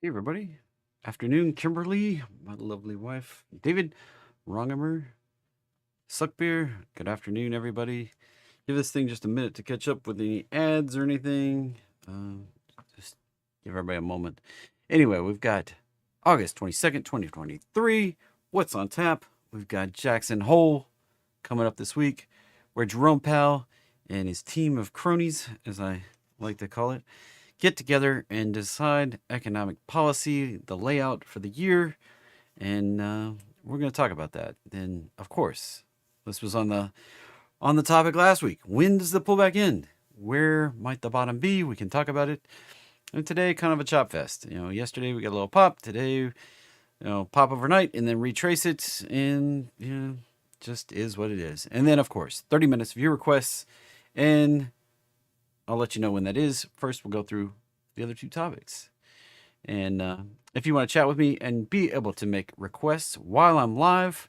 Hey, everybody. Afternoon, Kimberly, my lovely wife, David, Rongimer, Suckbeer. Good afternoon, everybody. Give this thing just a minute to catch up with any ads or anything. Just give everybody a moment. Anyway, we've got August 22nd, 2023. What's on tap? We've got Jackson Hole coming up this week, where Jerome Powell and his team of cronies, as I like to call it, get together and decide economic policy, the layout for the year, and we're going to talk about that. Then, of course, this was on the topic last week. When does the pullback end? Where might the bottom be? We can talk about it. And today, kind of a chop fest. Yesterday we got a little pop. Today, pop overnight and then retrace it, and just is what it is. And then, of course, 30 minutes view requests, and I'll let you know when that is. First, we'll go through the other two topics. And if you want to chat with me and be able to make requests while I'm live,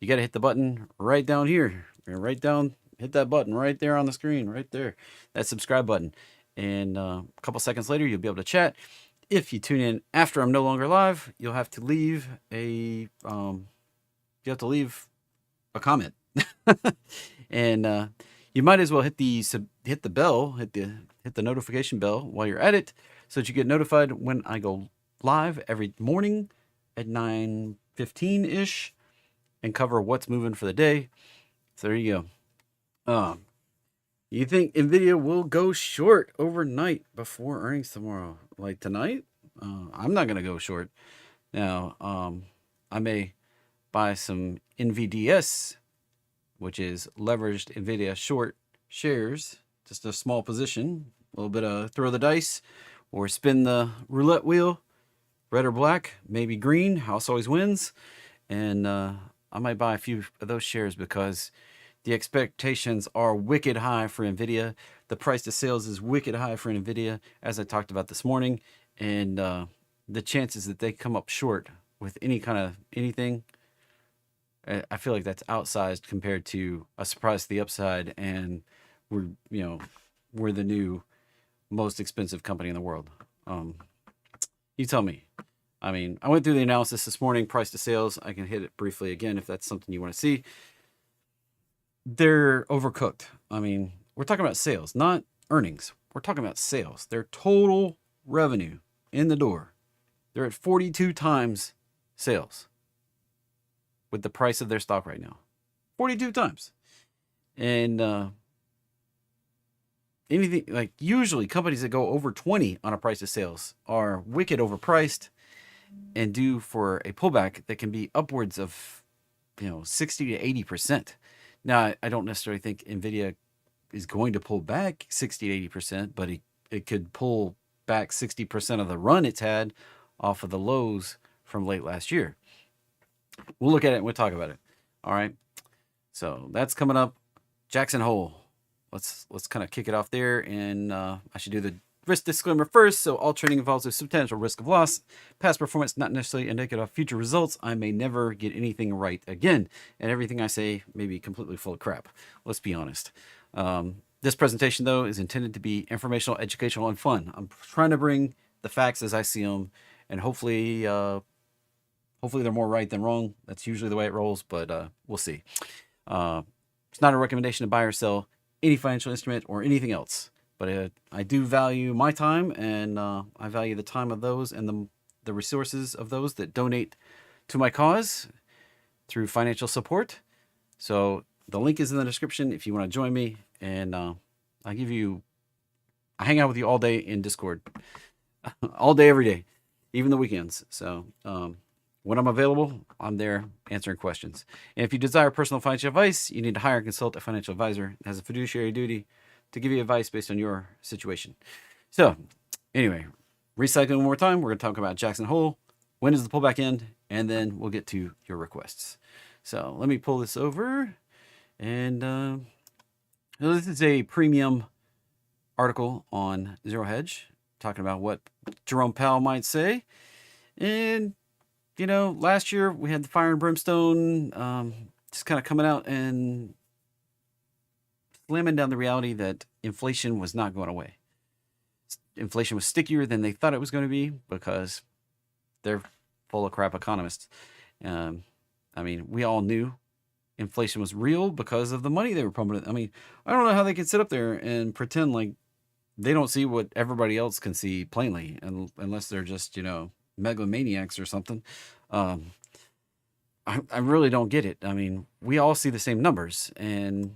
you got to hit the button right down here. Hit that button right there on the screen, right there. That subscribe button. And a couple seconds later, you'll be able to chat. If you tune in after I'm no longer live, you'll have to leave a comment. And you might as well hit the bell, hit the notification bell while you're at it, so that you get notified when I go live every morning at 9:15 ish, and cover what's moving for the day. So there you go. You think Nvidia will go short overnight before earnings tomorrow, like tonight? I'm not gonna go short. Now, I may buy some NVDS, which is leveraged Nvidia short shares, just a small position, a little bit of throw the dice or spin the roulette wheel, red or black, maybe green, house always wins. And I might buy a few of those shares because the expectations are wicked high for Nvidia. The price to sales is wicked high for Nvidia, as I talked about this morning. And the chances that they come up short with any kind of anything, I feel like that's outsized compared to a surprise to the upside, and we're the new most expensive company in the world. You tell me. I mean, I went through the analysis this morning, price to sales. I can hit it briefly again if that's something you want to see. They're overcooked. I mean, we're talking about sales, not earnings. We're talking about sales. Their total revenue in the door, they're at 42 times sales with the price of their stock right now. 42 times. And anything like usually companies that go over 20 on a price to sales are wicked overpriced and due for a pullback that can be upwards of 60 to 80%. Now, I don't necessarily think Nvidia is going to pull back 60 to 80%, but it could pull back 60% of the run it's had off of the lows from late last year. We'll look at it and we'll talk about it. All right. So that's coming up. Jackson Hole. Let's kind of kick it off there. And I should do the risk disclaimer first. So all trading involves a substantial risk of loss. Past performance not necessarily indicative of future results. I may never get anything right again. And everything I say may be completely full of crap. Let's be honest. This presentation, though, is intended to be informational, educational, and fun. I'm trying to bring the facts as I see them. And hopefully they're more right than wrong. That's usually the way it rolls, but we'll see. It's not a recommendation to buy or sell any financial instrument or anything else. But I do value my time, and I value the time of those and the resources of those that donate to my cause through financial support. So the link is in the description if you want to join me. And I hang out with you all day in Discord. All day, every day, even the weekends. So when I'm available, I'm there answering questions. And if you desire personal financial advice, you need to hire and consult a financial advisor that has a fiduciary duty to give you advice based on your situation. So anyway, recycling one more time, we're going to talk about Jackson Hole. When does the pullback end? And then we'll get to your requests. So let me pull this over. And this is a premium article on Zero Hedge, talking about what Jerome Powell might say. And last year we had the fire and brimstone just kind of coming out and slamming down the reality that inflation was not going away. Inflation was stickier than they thought it was going to be because they're full of crap economists. I mean, we all knew inflation was real because of the money they were pumping. I mean, I don't know how they can sit up there and pretend like they don't see what everybody else can see plainly, unless they're just, megalomaniacs or something. I really don't get it. I mean, we all see the same numbers, and,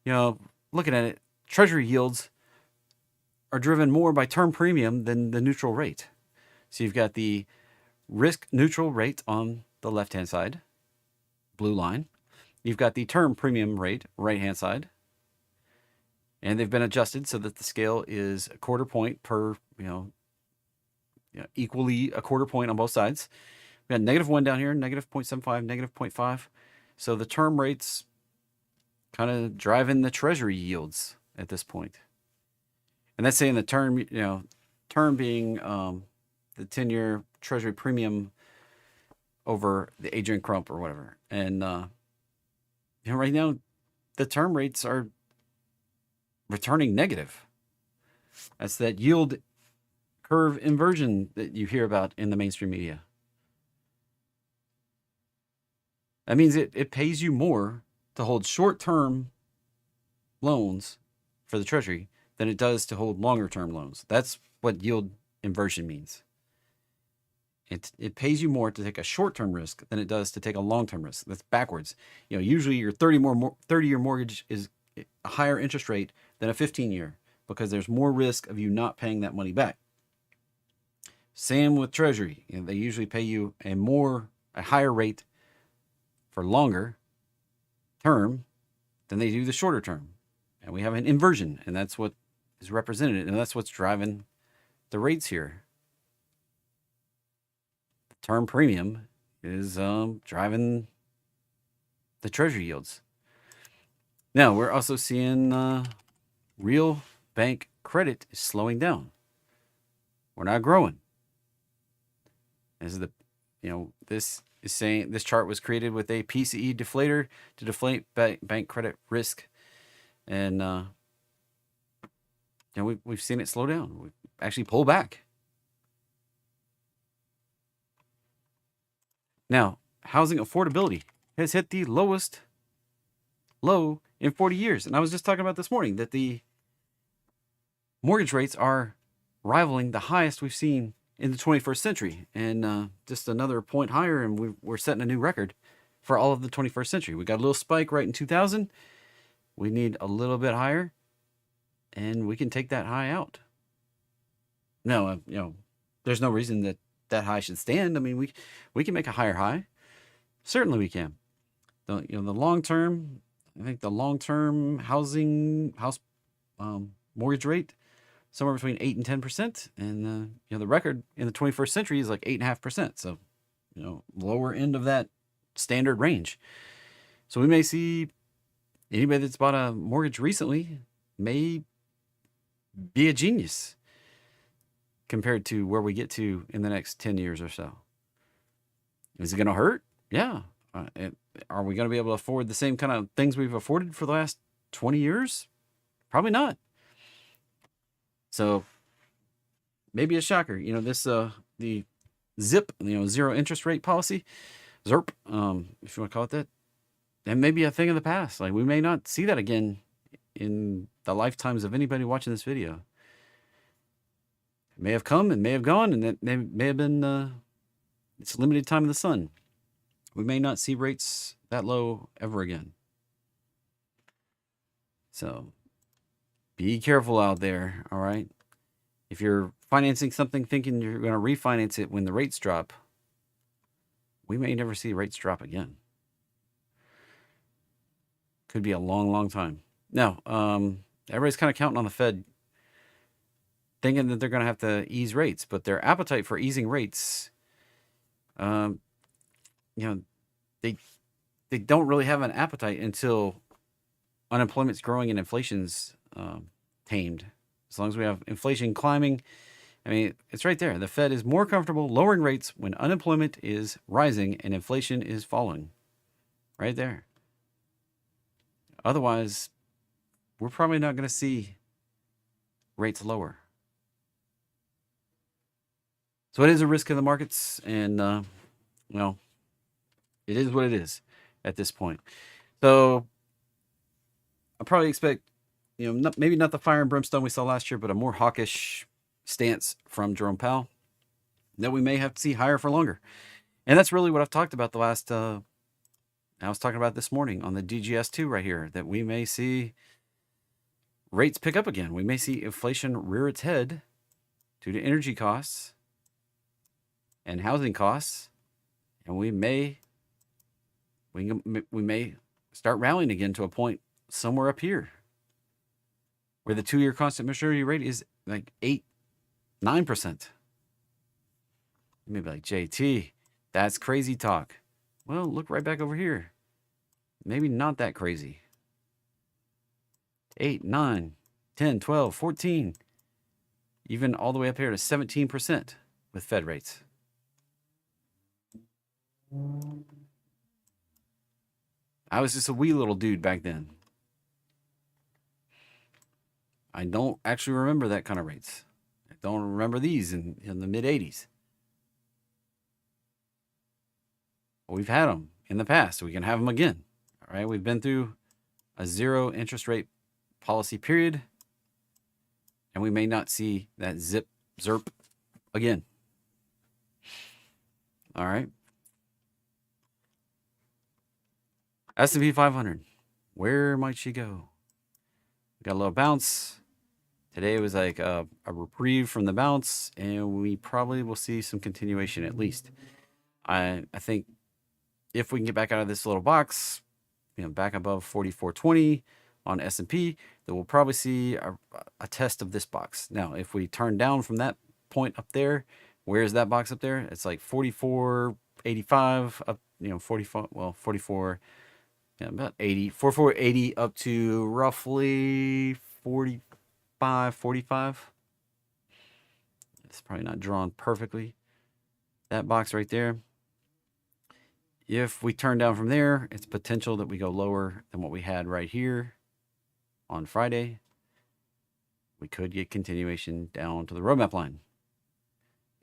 looking at it, treasury yields are driven more by term premium than the neutral rate. So you've got the risk neutral rate on the left-hand side, blue line. You've got the term premium rate, right-hand side. And they've been adjusted so that the scale is a quarter point per, equally a quarter point on both sides. We got -1 down here, -0.75, -0.5. So the term rates kind of driving the treasury yields at this point. And that's saying the term, term being the 10-year treasury premium over the Adrian Crump or whatever. And right now, the term rates are returning negative. That's that yield curve inversion that you hear about in the mainstream media. That means it pays you more to hold short-term loans for the treasury than it does to hold longer-term loans. That's what yield inversion means. It pays you more to take a short-term risk than it does to take a long-term risk. That's backwards. Usually your 30-year mortgage is a higher interest rate than a 15-year because there's more risk of you not paying that money back. Same with treasury. They usually pay you a higher rate for longer term than they do the shorter term. And we have an inversion, and that's what is represented, and that's what's driving the rates here. The term premium is driving the treasury yields. Now, we're also seeing real bank credit is slowing down. We're not growing. This is saying this chart was created with a PCE deflator to deflate bank credit risk, and we've seen it slow down. We've actually pulled back. Now, housing affordability has hit the lowest low in 40 years. And I was just talking about this morning that the mortgage rates are rivaling the highest we've seen in the 21st century. And just another point higher, and we're setting a new record for all of the 21st century. We got a little spike right in 2000. We need a little bit higher, and we can take that high out. No, there's no reason that high should stand. I mean, we can make a higher high. Certainly we can. The long term, I think the long-term house mortgage rate, somewhere between 8 and 10%. And, the record in the 21st century is like 8.5%. So, lower end of that standard range. So we may see anybody that's bought a mortgage recently may be a genius compared to where we get to in the next 10 years or so. Is it going to hurt? Yeah. Are we going to be able to afford the same kind of things we've afforded for the last 20 years? Probably not. So maybe a shocker. The ZIP, zero interest rate policy, ZIRP, if you want to call it that, and maybe a thing of the past. Like, we may not see that again in the lifetimes of anybody watching this video. It may have come and may have gone, and it may have been it's a limited time in the sun. We may not see rates that low ever again. So be careful out there, all right? If you're financing something thinking you're going to refinance it when the rates drop, we may never see rates drop again. Could be a long, long time. Now, everybody's kind of counting on the Fed, thinking that they're going to have to ease rates, but their appetite for easing rates, they don't really have an appetite until unemployment's growing and inflation's tamed. As long as we have inflation climbing, I mean, it's right there. The Fed is more comfortable lowering rates when unemployment is rising and inflation is falling. Right there. Otherwise, we're probably not going to see rates lower. So it is a risk of the markets, and well, it is what it is at this point. So I probably expect, maybe not the fire and brimstone we saw last year, but a more hawkish stance from Jerome Powell that we may have to see higher for longer. And that's really what I've talked about the last, I was talking about this morning on the DGS2 right here, that we may see rates pick up again. We may see inflation rear its head due to energy costs and housing costs, and we may start rallying again to a point somewhere up here where the 2-year constant maturity rate is like 8-9%. You may be like, JT, that's crazy talk. Well, look right back over here. Maybe not that crazy. 8, 9, 10, 12, 14, even all the way up here to 17% with Fed rates. I was just a wee little dude back then. I don't actually remember that kind of rates. I don't remember these in the mid 80s. We've had them in the past. We can have them again. All right. We've been through a zero interest rate policy period, and we may not see that zerp again. All right. S&P 500. Where might she go? We got a little bounce. Today was like a reprieve from the bounce, and we probably will see some continuation at least. I think if we can get back out of this little box, back above 4420 on S&P, then we'll probably see a test of this box. Now, if we turn down from that point up there, where's that box up there? It's like 4485 up, 44, about 80, 4480 up to roughly 45. It's probably not drawn perfectly. That box right there. If we turn down from there, it's potential that we go lower than what we had right here on Friday. We could get continuation down to the roadmap line.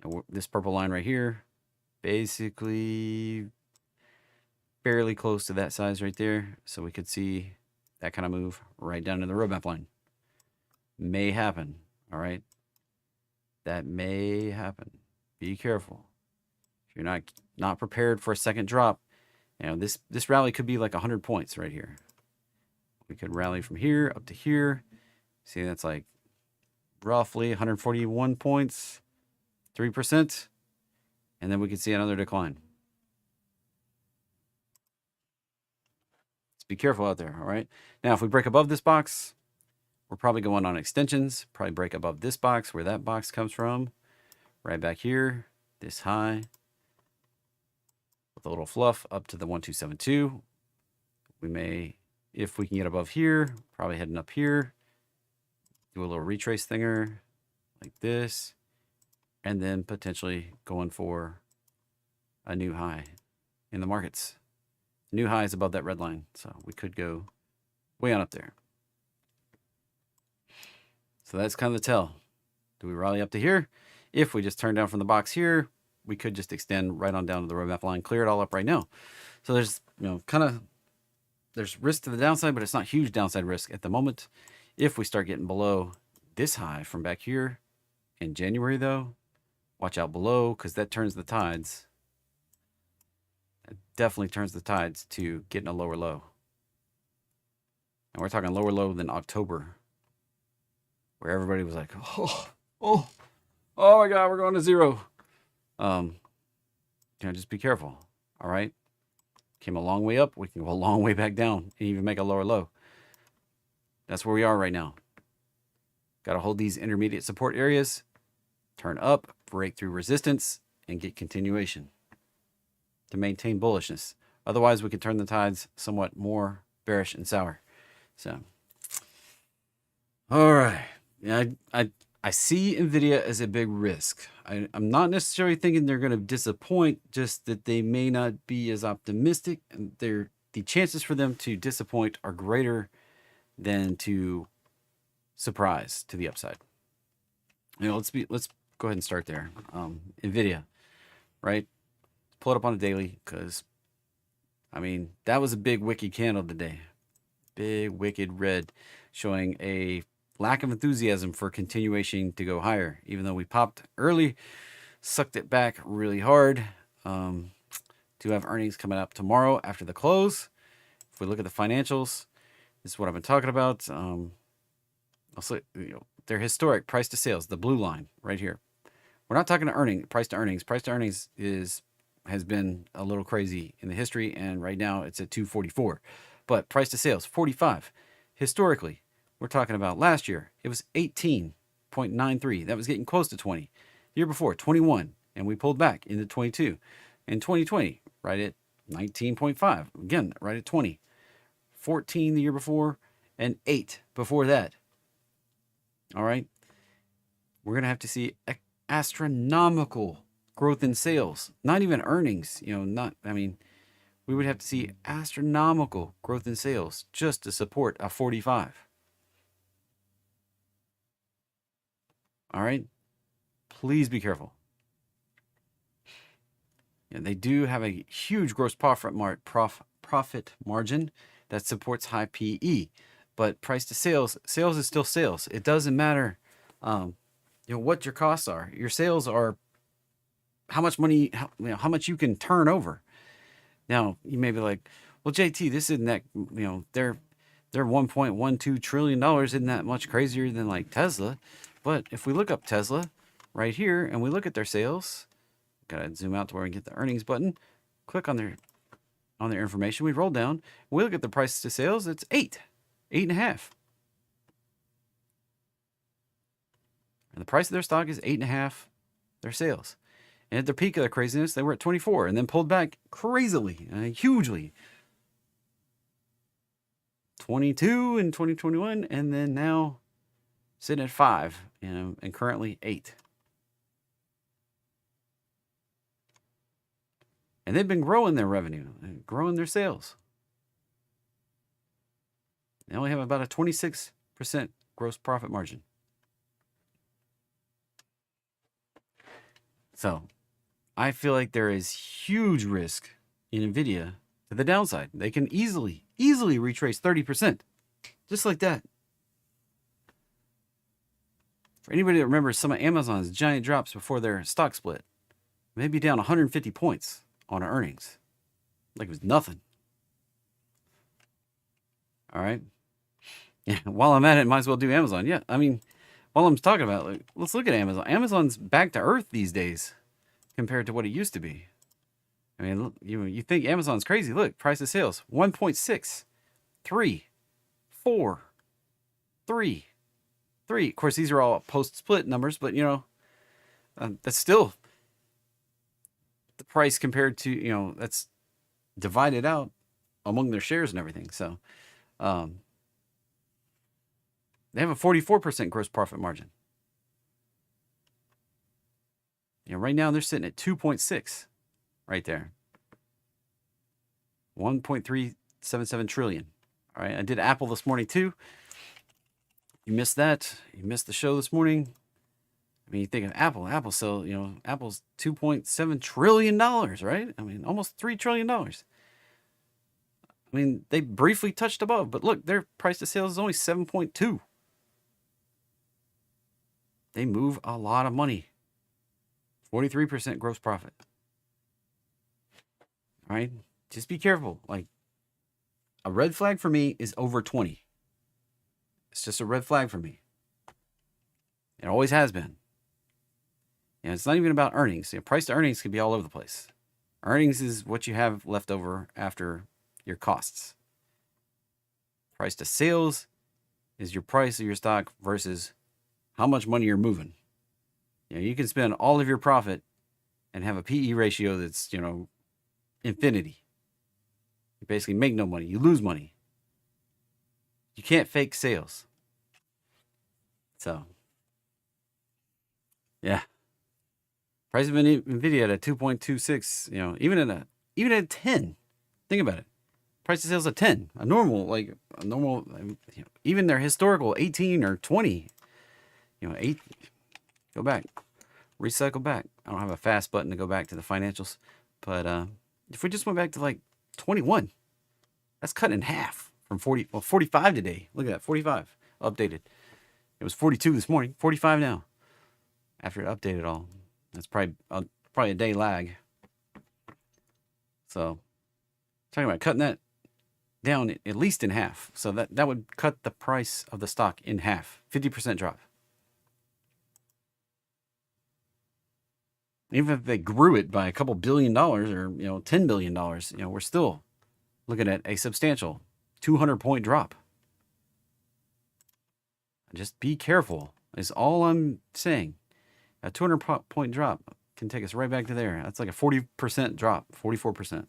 Now, this purple line right here, basically fairly close to that size right there. So we could see that kind of move right down to the roadmap line. May happen. All right. That may happen. Be careful. If you're not prepared for a second drop, this rally could be like 100 points right here. We could rally from here up to here. See, that's like roughly 141 points, 3%. And then we could see another decline. Let's be careful out there, all right? Now, if we break above this box, we're probably going on extensions. Probably break above this box, where that box comes from. Right back here, this high. With a little fluff up to the 1272. We may, if we can get above here, probably heading up here. Do a little retrace thinger like this. And then potentially going for a new high in the markets. New high is above that red line. So we could go way on up there. So that's kind of the tell. Do we rally up to here? If we just turn down from the box here, we could just extend right on down to the roadmap line, clear it all up right now. So there's, there's risk to the downside, but it's not huge downside risk at the moment. If we start getting below this high from back here in January, though, watch out below, because that turns the tides. It definitely turns the tides to getting a lower low. And we're talking lower low than October, where everybody was like, oh my God, we're going to zero. Just be careful. All right. Came a long way up. We can go a long way back down and even make a lower low. That's where we are right now. Got to hold these intermediate support areas, turn up, break through resistance, and get continuation to maintain bullishness. Otherwise, we could turn the tides somewhat more bearish and sour. So, all right. Yeah, I see NVIDIA as a big risk. I'm not necessarily thinking they're going to disappoint, just that they may not be as optimistic, and the chances for them to disappoint are greater than to surprise to the upside. Let's go ahead and start there. NVIDIA, right? Pull it up on a daily because, I mean, that was a big wicked candle today. Big wicked red, showing a lack of enthusiasm for continuation to go higher. Even though we popped early, sucked it back really hard. Do have earnings coming up tomorrow after the close. If we look at the financials, this is what I've been talking about. Also, their historic price to sales, the blue line right here. We're not talking to price to earnings. Price to earnings has been a little crazy in the history, and right now it's at 244. But price to sales, 45. Historically, we're talking about last year, it was 18.93. That was getting close to 20. The year before, 21, and we pulled back into 22. In 2020, right at 19.5. Again, right at 20. 14 the year before, and 8 before that. All right? We're going to have to see astronomical growth in sales. Not even earnings. We would have to see astronomical growth in sales just to support a 45. All right? Please be careful. Yeah, they do have a huge gross profit margin that supports high PE, but price to sales is still sales. It doesn't matter, what your costs are. Your sales are how much money, how much you can turn over. Now you may be like, well, JT, this isn't that, they're $1.12 trillion isn't that much crazier than like Tesla. But if we look up Tesla right here and we look at their sales, gotta zoom out to where we get the earnings button, click on their information. We roll down, we look at the price to sales, it's 8.5. And the price of their stock is 8.5, their sales. And at the peak of their craziness, they were at 24 and then pulled back crazily, hugely. 22 in 2021, and then now sitting at 5, and currently 8. And they've been growing their revenue and growing their sales. They only have about a 26% gross profit margin. So I feel like there is huge risk in NVIDIA to the downside. They can easily retrace 30%. Just like that. For anybody that remembers some of Amazon's giant drops before their stock split, maybe down 150 points on earnings. Like it was nothing. All right. Yeah. While I'm at it, might as well do Amazon. Yeah. While I'm talking about it, let's look at Amazon. Amazon's back to earth these days compared to what it used to be. You think Amazon's crazy. Look, price of sales, 1.6, 3, 4, 3, 3. Of course, these are all post-split numbers, but, that's still the price compared to, that's divided out among their shares and everything. So they have a 44% gross profit margin. Right now they're sitting at 2.6 right there. 1.377 trillion. All right. I did Apple this morning too. You missed that. You missed the show this morning. You think of Apple. Apple, so, Apple's $2.7 trillion, right? Almost $3 trillion. They briefly touched above, but look, their price to sales is only 7.2. They move a lot of money. 43% gross profit. All right? Just be careful. Like, a red flag for me is over 20. It's just a red flag for me. It always has been. It's not even about earnings. Price to earnings can be all over the place. Earnings is what you have left over after your costs. Price to sales is your price of your stock versus how much money you're moving. You can spend all of your profit and have a PE ratio that's, infinity. You basically make no money. You lose money. You can't fake sales. So, yeah. Price of NVIDIA at a 2.26, even at 10. Think about it. Price of sales at 10. A normal, even their historical 18 or 20. 8. Go back. recycle back. I don't have a fast button to go back to the financials, but if we just went back to like 21, that's cut in half from 45 today. Look at that, 45 updated. It was 42 this morning, 45 now. After it updated all, that's probably a day lag. So, talking about cutting that down at least in half. So that would cut the price of the stock in half, 50% drop. Even if they grew it by a couple $1 billion or $10 billion, we're still looking at a substantial 200-point drop. Just be careful is all I'm saying. A 200-point drop can take us right back to there. That's like a 40% drop, 44%.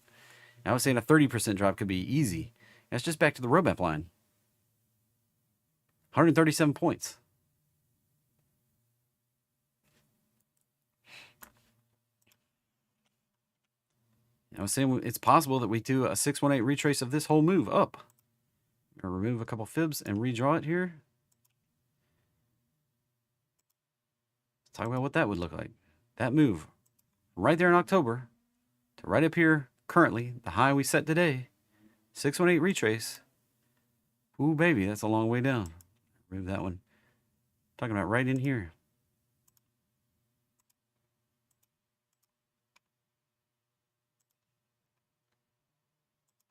I was saying a 30% drop could be easy. That's just back to the roadmap line. 137 points. I was saying it's possible that we do a 618 retrace of this whole move up. Or remove a couple fibs and redraw it here. Let's talk about what that would look like. That move right there in October to right up here currently, the high we set today, 618 retrace. Ooh, baby, that's a long way down. Remove that one. Talking about right in here.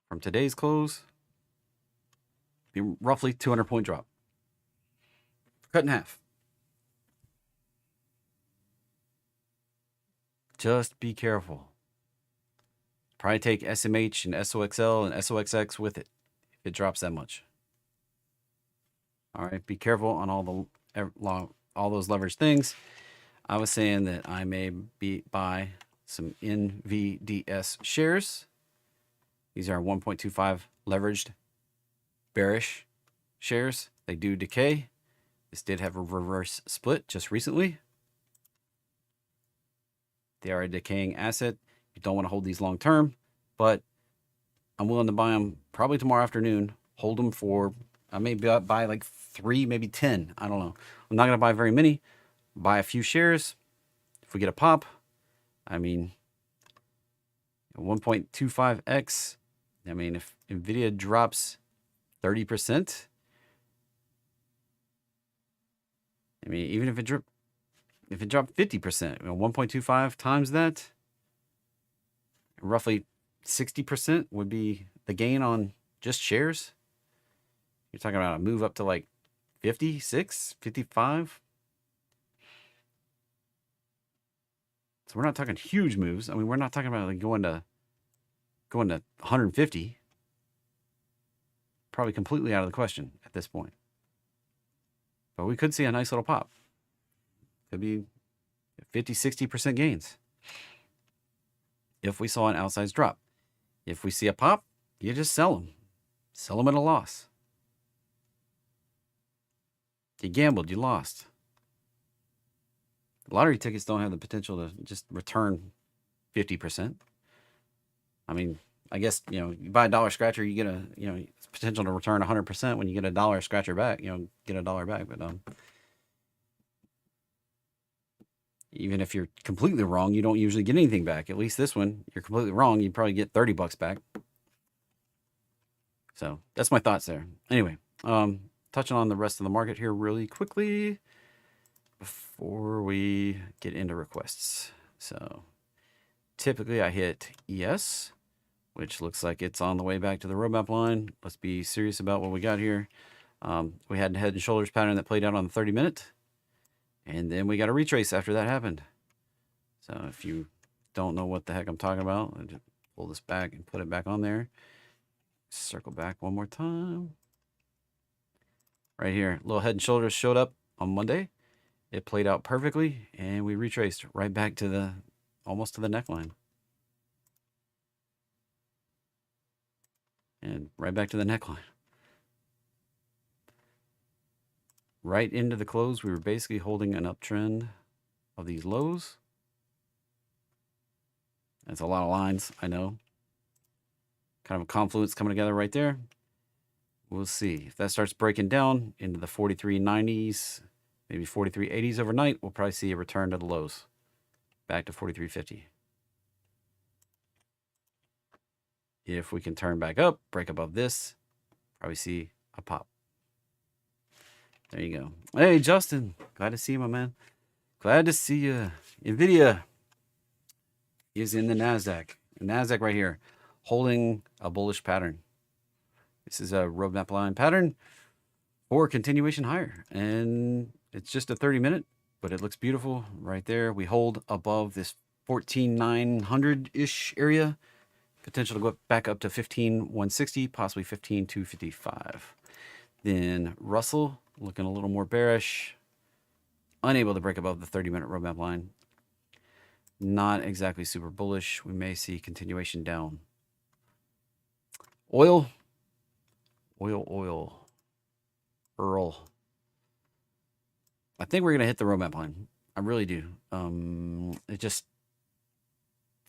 From today's close, be roughly 200-point drop. Cut in half. Just be careful. Probably take SMH and SOXL and SOXX with it if it drops that much. All right, be careful on all those leveraged things. I was saying that I may buy some NVDS shares. These are 1.25 leveraged bearish shares. They do decay. This did have a reverse split just recently. They are a decaying asset. You don't want to hold these long term, but I'm willing to buy them probably tomorrow afternoon. Hold them for, I may buy like 3, maybe 10. I don't know. I'm not going to buy very many. Buy a few shares. If we get a pop, I mean, 1.25x. I mean, if NVIDIA drops 30%, I mean, even if it dropped 50%, 1.25 times that, roughly 60% would be the gain on just shares. You're talking about a move up to like 56, 55. So we're not talking huge moves. I mean, we're not talking about like going to 150. Probably completely out of the question at this point. But we could see a nice little pop. Could be 50, 60% gains if we saw an outsized drop. If we see a pop, you just sell them. Sell them at a loss. You gambled, you lost. Lottery tickets don't have the potential to just return 50%. I mean, I guess, you buy a dollar scratcher, you get it's potential to return 100% when you get a dollar scratcher back, get a dollar back. But even if you're completely wrong, you don't usually get anything back. At least this one, you're completely wrong, you probably get $30 back. So that's my thoughts there. Anyway, touching on the rest of the market here really quickly before we get into requests. So typically I hit ES, which looks like it's on the way back to the roadmap line. Let's be serious about what we got here. We had a head and shoulders pattern that played out on the 30-minute. And then we got a retrace after that happened. So if you don't know what the heck I'm talking about, I'll just pull this back and put it back on there. Circle back one more time. Right here, little head and shoulders showed up on Monday. It played out perfectly, and we retraced right back to almost to the neckline. And right back to the neckline. Right into the close, we were basically holding an uptrend of these lows. That's a lot of lines, I know. Kind of a confluence coming together right there. We'll see. If that starts breaking down into the 43.90s, maybe 43.80s overnight, we'll probably see a return to the lows. back to 43.50. If we can turn back up, break above this, probably see a pop. There you go. Hey, Justin. Glad to see you, my man. Glad to see you. NVIDIA is in the Nasdaq. Nasdaq right here, holding a bullish pattern. This is a roadmap line pattern or continuation higher. And it's just a 30-minute, but it looks beautiful right there. We hold above this 14,900-ish area. Potential to go back up to 15,160, possibly 15,255. Then Russell looking a little more bearish. Unable to break above the 30-minute roadmap line. Not exactly super bullish. We may see continuation down. Oil. Earl. I think we're going to hit the roadmap line. I really do.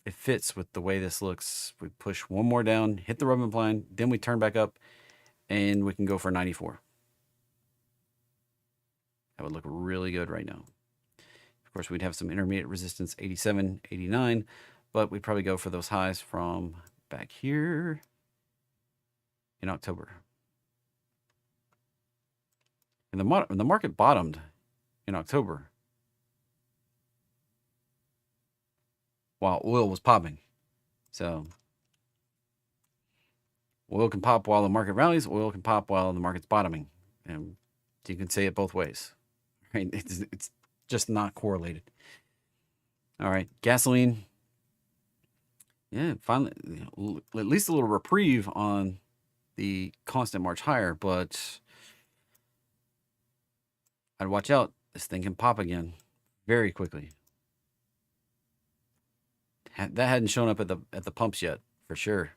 It fits with the way this looks. We push one more down, hit the roadmap line, then we turn back up, and we can go for 94. That would look really good right now. Of course, we'd have some intermediate resistance, 87, 89, but we'd probably go for those highs from back here in October. And the market bottomed in October while oil was popping. So oil can pop while the market rallies. Oil can pop while the market's bottoming. And you can say it both ways. Right? It's just not correlated. All right, gasoline. Yeah, finally, at least a little reprieve on the constant march higher, but I'd watch out. This thing can pop again very quickly. That hadn't shown up at the pumps yet, for sure.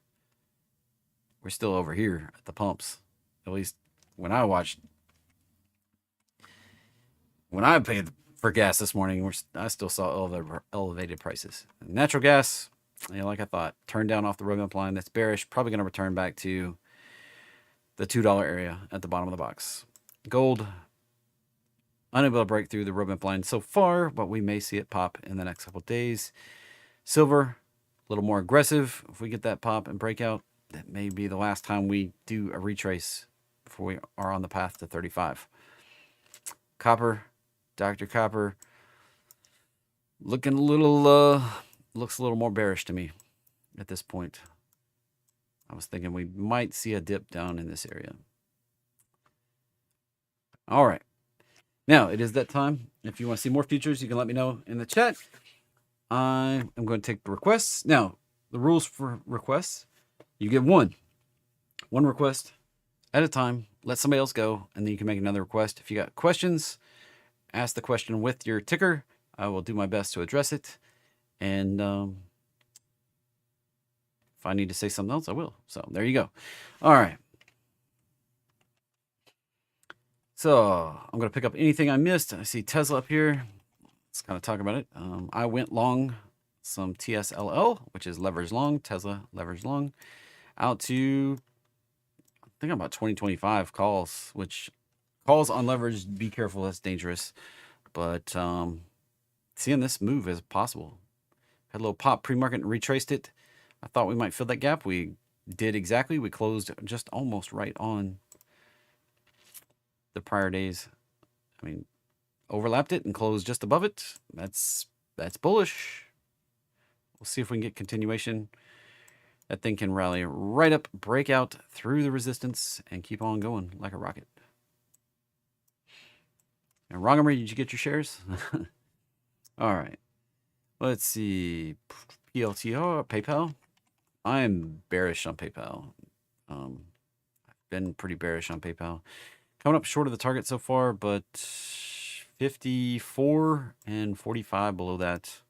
We're still over here at the pumps. At least when I watched. When I paid for gas this morning, I still saw elevated prices. Natural gas, like I thought, turned down off the roadmap line. That's bearish. Probably going to return back to the $2 area at the bottom of the box. Gold, unable to break through the roadmap line so far, but we may see it pop in the next couple of days. Silver, a little more aggressive. If we get that pop and breakout, that may be the last time we do a retrace before we are on the path to 35. Copper, Dr. Copper, looking a little, looks a little more bearish to me at this point. I was thinking we might see a dip down in this area. All right. Now, it is that time. If you want to see more futures, you can let me know in the chat. I am going to take the requests. Now, the rules for requests, you get one request at a time. Let somebody else go, and then you can make another request. If you got questions, ask the question with your ticker. I will do my best to address it. And if I need to say something else, I will. So there you go. All right. So I'm going to pick up anything I missed. I see Tesla up here. Let's kind of talk about it. I went long some TSLA, which is leverage long, Tesla leverage long, out to, I think about 2025 calls, which calls on leverage, be careful, that's dangerous. But seeing this move as possible. Had a little pop pre-market and retraced it. I thought we might fill that gap. We did exactly. We closed just almost right on the prior days. I mean, overlapped it and closed just above it. That's bullish. We'll see if we can get continuation. That thing can rally right up, break out through the resistance, and keep on going like a rocket. And Rongamer, did you get your shares? All right. Let's see. PLTR, PayPal. I am bearish on PayPal. I've been pretty bearish on PayPal. Coming up short of the target so far, but 54 and 45 below that.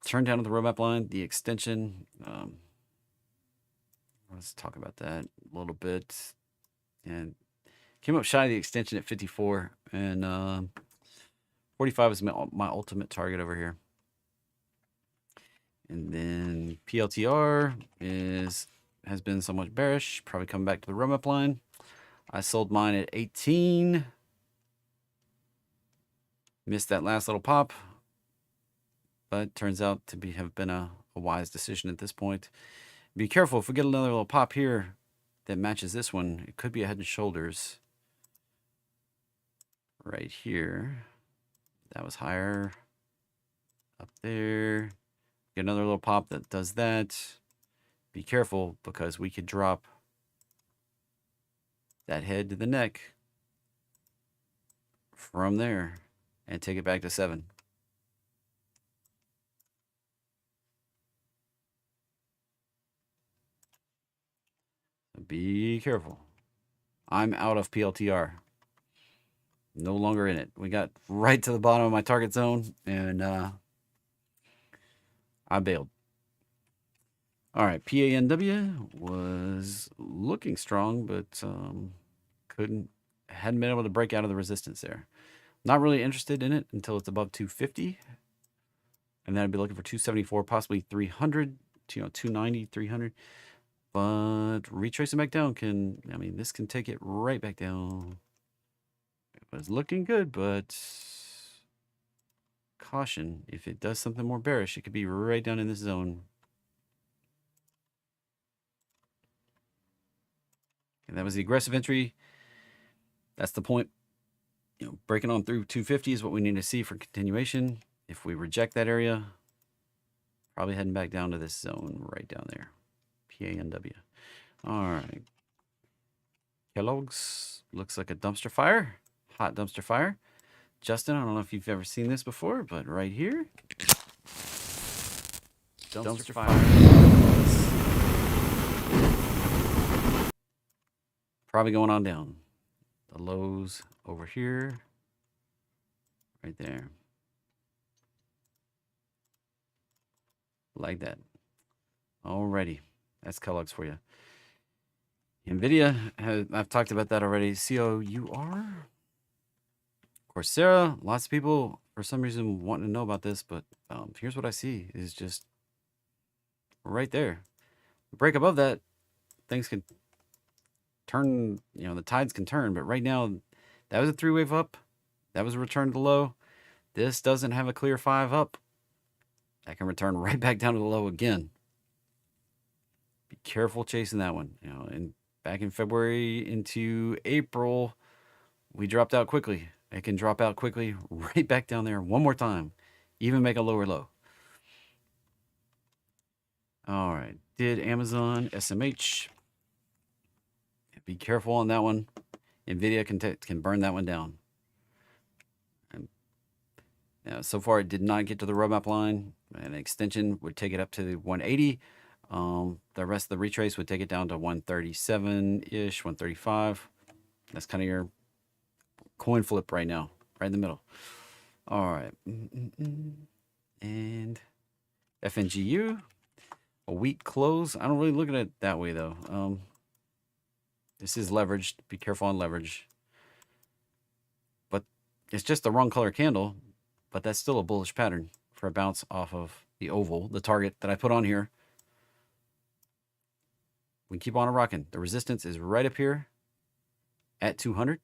Turn down to the roadmap line, the extension. Let's talk about that a little bit. And came up shy of the extension at 54, and 45 is my ultimate target over here. And then PLTR has been somewhat bearish, probably coming back to the roadmap line. I sold mine at 18. Missed that last little pop, but turns out to have been a wise decision at this point. Be careful if we get another little pop here that matches this one. It could be a head and shoulders right here. That was higher up there. Get another little pop that does that. Be careful because we could drop that head to the neck from there and take it back to 7. Be careful. I'm out of PLTR. No longer in it. We got right to the bottom of my target zone, and I bailed. All right, PANW was looking strong, but hadn't been able to break out of the resistance there. Not really interested in it until it's above 250, and then I'd be looking for 274, possibly 300, 290, 300. But retracing back down this can take it right back down. It was looking good, but caution, if it does something more bearish, it could be right down in this zone. And that was the aggressive entry. That's the point. Breaking on through 250 is what we need to see for continuation. If we reject that area, probably heading back down to this zone right down there. PANW. All right. Kellogg's looks like a dumpster fire. Hot dumpster fire. Justin, I don't know if you've ever seen this before, but right here. Dumpster fire. Probably going on down. The lows over here. Right there. Like that. Alrighty. That's Kellogg's for you. NVIDIA, I've talked about that already. COUR. Coursera, lots of people, for some reason, wanting to know about this, but here's what I see is just right there. Break above that, things can turn, the tides can turn, but right now, that was a 3-wave up. That was a return to the low. This doesn't have a clear 5 up. That can return right back down to the low again. Be careful chasing that one. And back in February into April, we dropped out quickly. It can drop out quickly right back down there one more time. Even make a lower low. All right. Did Amazon SMH. Be careful on that one. NVIDIA can burn that one down. And so far, it did not get to the roadmap line. An extension would take it up to the 180. The rest of the retrace would take it down to 137-ish, 135. That's kind of your coin flip right now, right in the middle. All right. And FNGU, a weak close. I don't really look at it that way, though. This is leveraged. Be careful on leverage. But it's just the wrong color candle. But that's still a bullish pattern for a bounce off of the oval, the target that I put on here. We keep on rocking. The resistance is right up here at 200.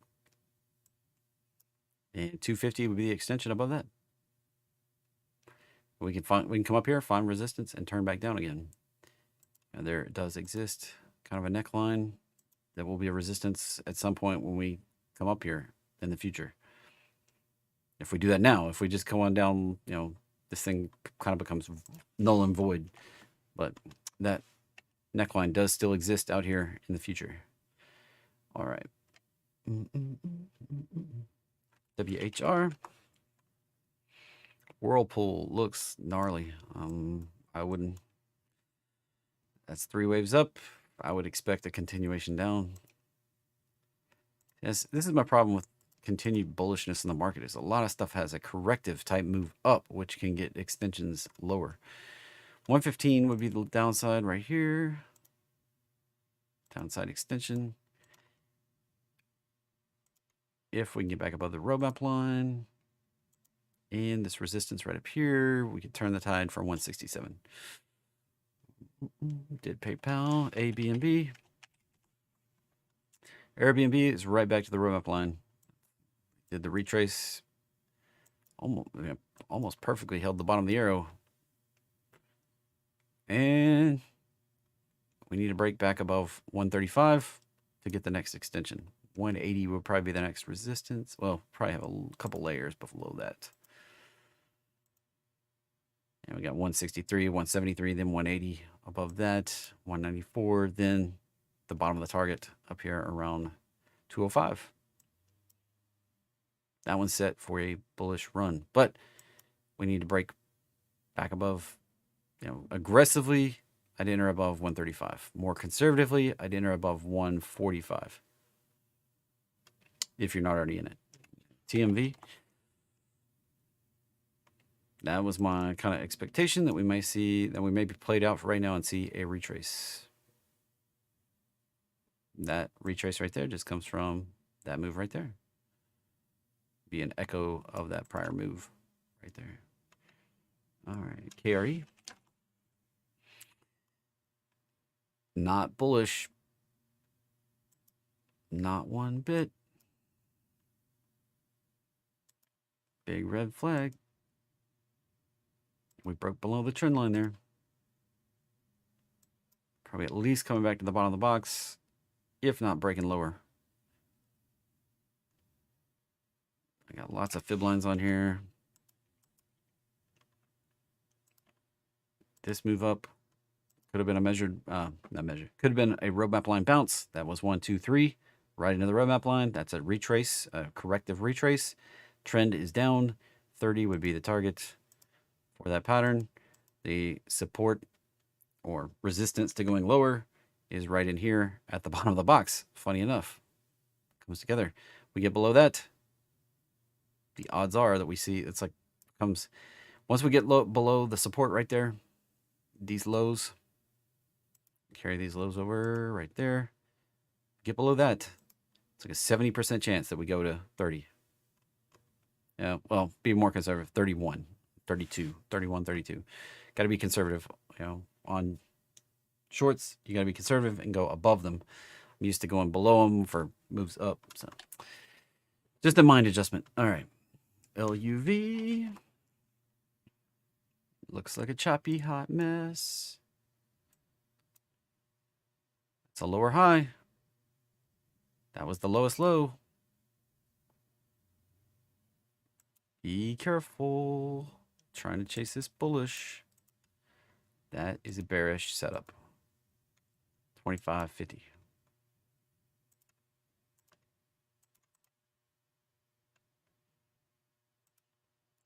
And 250 would be the extension above that. We can come up here, find resistance, and turn back down again. And there it does exist, kind of a neckline. That will be a resistance at some point when we come up here in the future. If we do that now, if we just come on down, this thing kind of becomes null and void. But that neckline does still exist out here in the future. All right. WHR. Whirlpool looks gnarly. I wouldn't. That's 3 waves up. I would expect a continuation down. Yes, this is my problem with continued bullishness in the market. Is a lot of stuff has a corrective type move up, which can get extensions lower. 115 would be the downside right here. Downside extension. If we can get back above the roadmap line. And this resistance right up here, we could turn the tide for 167. Did PayPal, ABNB. Airbnb is right back to the roadmap line. Did the retrace almost perfectly held the bottom of the arrow. And we need to break back above 135 to get the next extension. 180 will probably be the next resistance. Well, probably have a couple layers below that. And we got 163, 173, then 180 above that, 194, then the bottom of the target up here around 205. That one's set for a bullish run, but we need to break back above, aggressively, I'd enter above 135. More conservatively, I'd enter above 145. If you're not already in it. TMV. That was my kind of expectation that we may see, that we may be played out for right now and see a retrace. That retrace right there just comes from that move right there. Be an echo of that prior move right there. All right, KRE. Not bullish. Not one bit. Big red flag. We broke below the trend line there. Probably at least coming back to the bottom of the box, if not breaking lower. I got lots of fib lines on here. This move up could have been a measured, could have been a roadmap line bounce. That was 1, 2, 3, right into the roadmap line. That's a retrace, a corrective retrace. Trend is down. 30 would be the target for that pattern. The support or resistance to going lower is right in here at the bottom of the box. Funny enough, comes together. We get below that, the odds are that we see it's like comes once we get below the support right there, these lows, carry these lows over right there, get below that, it's like a 70% chance that we go to 30. Yeah, well, be more conservative, 31, 32, 31, 32. Got to be conservative, on shorts. You got to be conservative and go above them. I'm used to going below them for moves up, so just a mind adjustment. All right, LUV looks like a choppy hot mess. It's a lower high. That was the lowest low. Be careful. Trying to chase this bullish. That is a bearish setup. 25.50.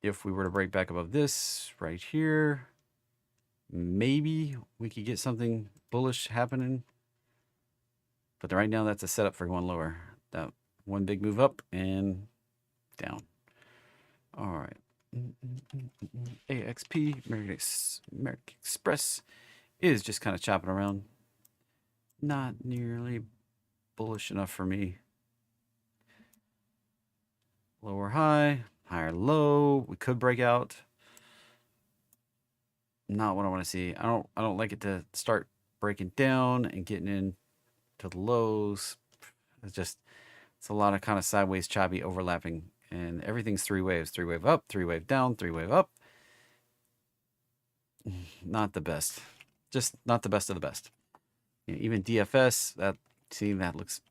If we were to break back above this right here, maybe we could get something bullish happening. But right now, that's a setup for going lower. That one big move up and down. All right. AXP, American Express, is just kind of chopping around. Not nearly bullish enough for me. Lower high, higher low. We could break out. Not what I want to see. I don't like it to start breaking down and getting into the lows. It's a lot of kind of sideways choppy overlapping, and everything's three waves: 3 wave up, 3 wave down, 3 wave up. Not the best. Just not the best of the best. Even DFS,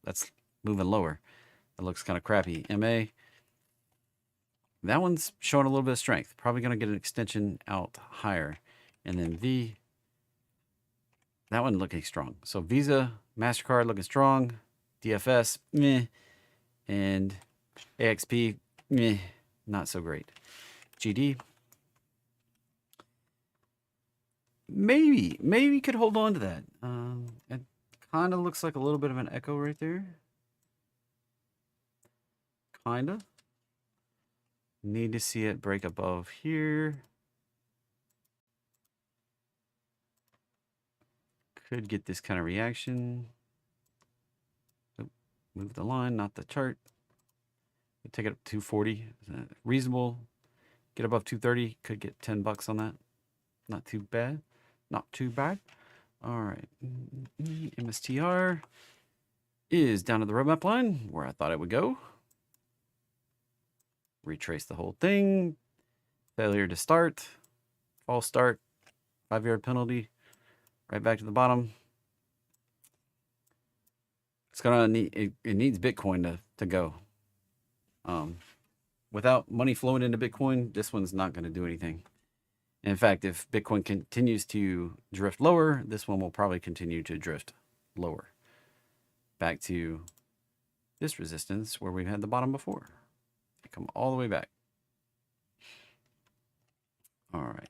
that's moving lower. That looks kind of crappy. MA, that one's showing a little bit of strength. Probably going to get an extension out higher. And then V, that one looking strong. So Visa, MasterCard looking strong. DFS, meh. And AXP, meh. Not so great. GD, maybe could hold on to that. It kind of looks like a little bit of an echo right there. Kind of. Need to see it break above here. Could get this kind of reaction. Oh, move the line, not the chart. We'll take it up to 240. Is that reasonable? Get above 230. Could get $10 on that. Not too bad. Not too bad. All right. MSTR is down to the roadmap line where I thought it would go. Retrace the whole thing. Failure to start. False start. 5-yard penalty. Right back to the bottom. It's gonna need it needs Bitcoin to go. Without money flowing into Bitcoin, this one's not going to do anything. In fact, if Bitcoin continues to drift lower, this one will probably continue to drift lower. Back to this resistance where we've had the bottom before. Come all the way back. All right.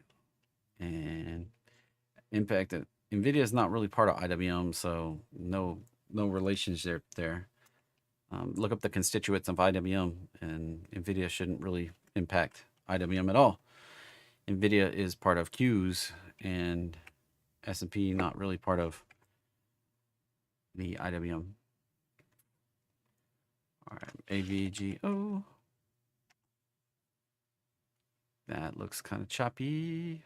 And impact that NVIDIA is not really part of IWM, so no relationship there. Look up the constituents of IWM, and NVIDIA shouldn't really impact IWM at all. NVIDIA is part of Qs, and S&P not really part of the IWM. All right, AVGO. That looks kind of choppy.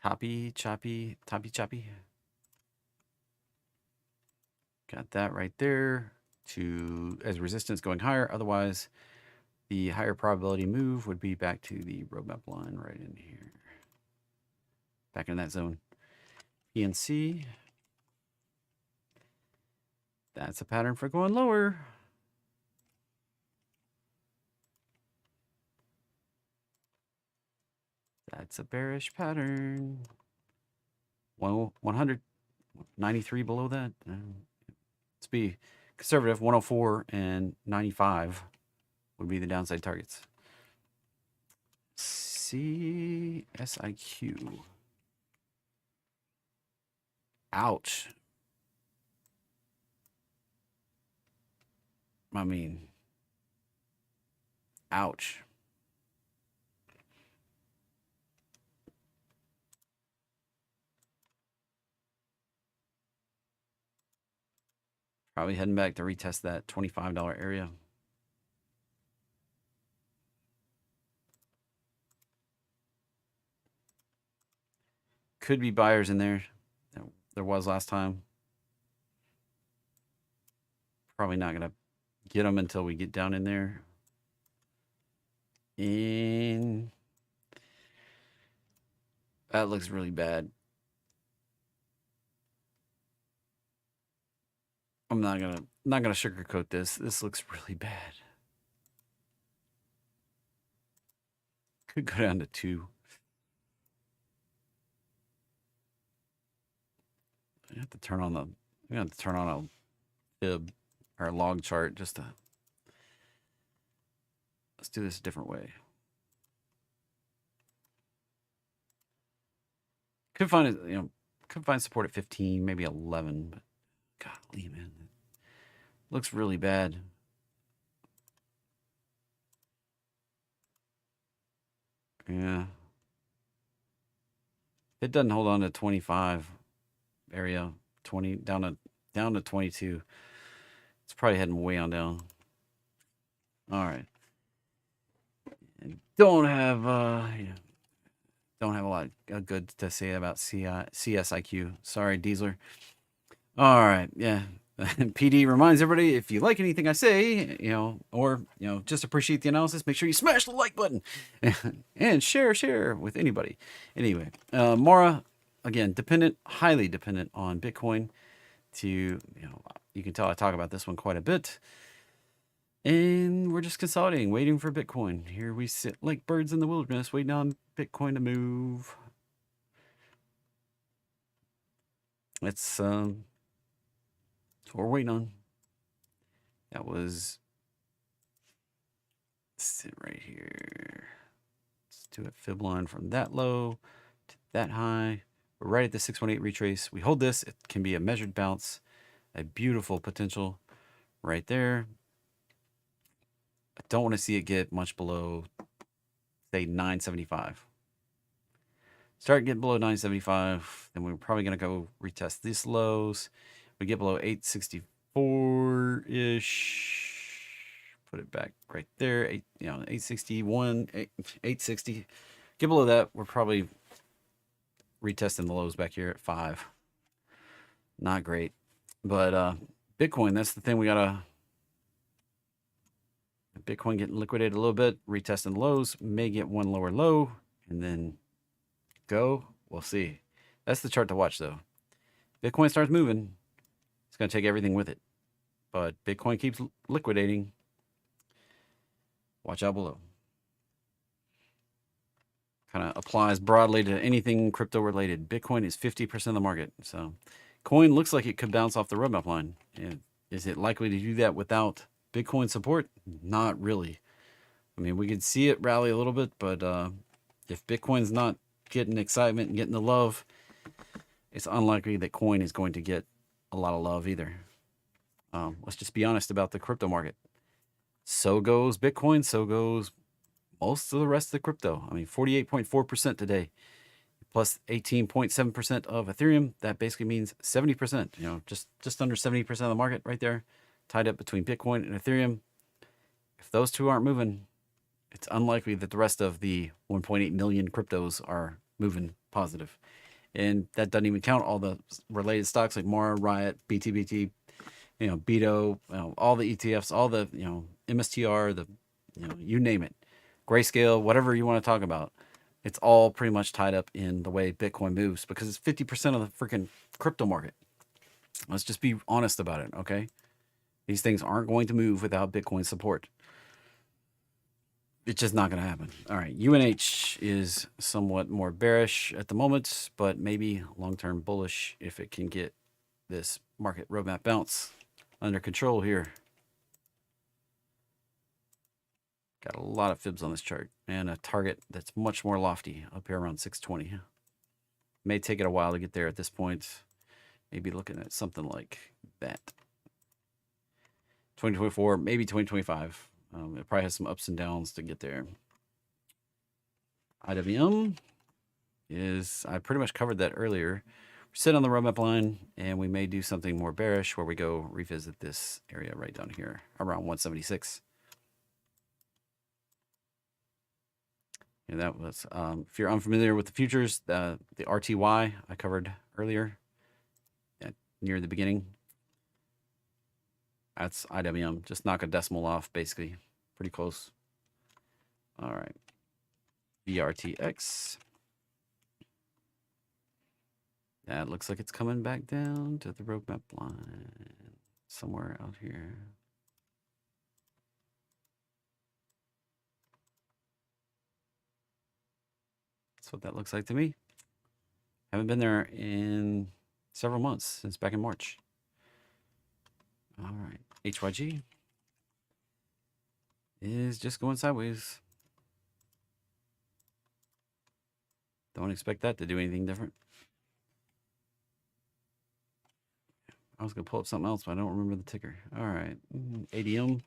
Choppy. Got that right there as resistance going higher. Otherwise, the higher probability move would be back to the roadmap line right in here. Back in that zone. PNC. That's a pattern for going lower. That's a bearish pattern. 193 below that. Let's be conservative. 104 and 95 would be the downside targets. CSIQ. Ouch. I mean, ouch. Probably heading back to retest that $25 area. Could be buyers in there. There was last time. Probably not going to get them until we get down in there. And that looks really bad. I'm not gonna sugarcoat this. This looks really bad. Could go down to 2. I have to turn on a fib or a log chart just to. Let's do this a different way. Could find support at 15, maybe 11, but golly, man, looks really bad. Yeah, it doesn't hold on to 25 area, 20 down to 22. It's probably heading way on down. All right. And don't have a lot of good to say about CSIQ. Sorry, Diesel. All right, yeah. PD reminds everybody, if you like anything I say, or just appreciate the analysis, make sure you smash the like button and share with anybody. Anyway, Mara, again, highly dependent on Bitcoin. You can tell I talk about this one quite a bit. And we're just consolidating, waiting for Bitcoin. Here we sit like birds in the wilderness, waiting on Bitcoin to move. It's what we're waiting on. That was sit right here. Let's do a fib line from that low to that high. We're right at the 618 retrace. We hold this. It can be a measured bounce, a beautiful potential right there. I don't want to see it get much below, say, 975. Start getting below 975, then we're probably going to go retest these lows. We get below 864-ish. Put it back right there. 861, 860. Get below that, we're probably retesting the lows back here at 5. Not great. But Bitcoin, that's the thing we got to Bitcoin getting liquidated a little bit, retesting the lows, may get one lower low, and then go. We'll see. That's the chart to watch, though. Bitcoin starts moving, it's going to take everything with it. But Bitcoin keeps liquidating. Watch out below. Kind of applies broadly to anything crypto related. Bitcoin is 50% of the market. So coin looks like it could bounce off the roadmap line. And is it likely to do that without Bitcoin support? Not really. I mean, we could see it rally a little bit, but if Bitcoin's not getting excitement and getting the love, it's unlikely that coin is going to get a lot of love either. Let's just be honest about the crypto market. So goes Bitcoin, so goes most of the rest of the crypto. I mean, 48.4% today, plus 18.7% of Ethereum. That basically means 70%, you know, just under 70% of the market right there, tied up between Bitcoin and Ethereum. If those two aren't moving, it's unlikely that the rest of the 1.8 million cryptos are moving positive. And that doesn't even count all the related stocks like Mara, Riot, BTBT, you know, Beto, all the ETFs, all the, you know, MSTR, the, you know, you name it, Grayscale, whatever you want to talk about. It's all pretty much tied up in the way Bitcoin moves because it's 50% of the freaking crypto market. Let's just be honest about it, okay? These things aren't going to move without Bitcoin support. It's just not going to happen. All right, UNH is somewhat more bearish at the moment, but maybe long-term bullish if it can get this market roadmap bounce under control here. Got a lot of fibs on this chart and a target that's much more lofty up here around 620. May take it a while to get there at this point. Maybe looking at something like that. 2024, maybe 2025. It probably has some ups and downs to get there. IWM is, I pretty much covered that earlier. We sit on the roadmap line and we may do something more bearish where we go revisit this area right down here around 176. And that was, if you're unfamiliar with the futures, the RTY I covered earlier near the beginning. That's IWM. Just knock a decimal off, basically. Pretty close. All right. VRTX. That looks like it's coming back down to the roadmap line. Somewhere out here. That's what that looks like to me. Haven't been there in several months, since back in March. All right. HYG is just going sideways. Don't expect that to do anything different. I was going to pull up something else, but I don't remember the ticker. All right. ADM.